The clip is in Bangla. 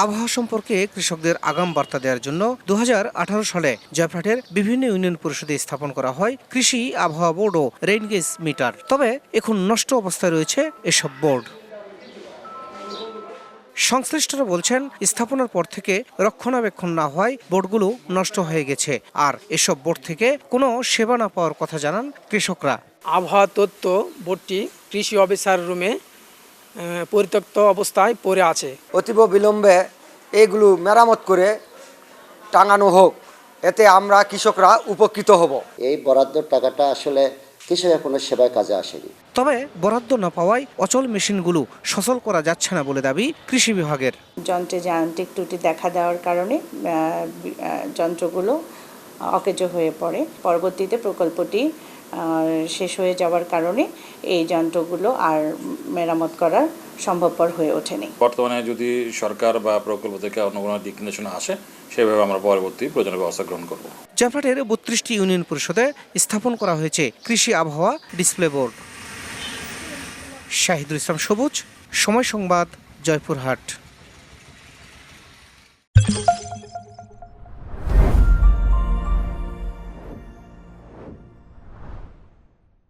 আবহাওয়া সম্পর্কে কৃষকদের আগাম বার্তা দেওয়ার জন্য 2018 সালে জয়পুরহাটের বিভিন্ন ইউনিয়ন পরিষদে স্থাপন করা হয় কৃষি আবহাওয়া বোর্ড ও রেইনগেজ মিটার। তবে এখন নষ্ট অবস্থায় রয়েছে এসব বোর্ড। সংশ্লিষ্টরা বলছেন, স্থাপনার পর থেকে রক্ষণাবেক্ষণ না হওয়ায় বোর্ডগুলো নষ্ট হয়ে গেছে। আর এসব বোর্ড থেকে কোনো সেবা না পাওয়ার কথা জানান কৃষকরা। আবহাওয়া তথ্য বোর্ডটি কৃষি অফিসার রুমে পরিত্যক্ত অবস্থায় পড়ে আছে। অতীব বিলম্বে এগুলো মেরামত করে টাঙানো হোক, এতে আমরা কৃষকরা উপকৃত হব। এই বরাদ্দর টাকাটা আসলে কৃষকের কোনো সেবায় কাজে আসেনি। তবে বরাদ্দ না পাওয়ায় অচল মেশিনগুলো সচল করা যাচ্ছে না বলে দাবি কৃষি বিভাগের। যন্ত্রে যান্ত্রিক ত্রুটি দেখা দেওয়ার কারণে যন্ত্রগুলো অকেজো হয়ে পড়ে। পরবর্তীতে প্রকল্পটি শেষ হয়ে যাওয়ার কারণে এই যন্ত্রগুলো আর মেরামত করা সম্ভবপর হয়ে ওঠেনি। বর্তমানে যদি সরকার বা প্রকল্প থেকে অন্য কোনো দিক নির্দেশনা আসে, সেভাবে আমরা পরবর্তী প্রয়োজনীয় ব্যবস্থা গ্রহণ করব। জয়পুরহাটের 32টি ইউনিয়ন পরিষদে স্থাপন করা হয়েছে কৃষি আবহাওয়া ডিসপ্লে বোর্ড। শাহিদুল ইসলাম সবুজ, সময় সংবাদ, জয়পুরহাট।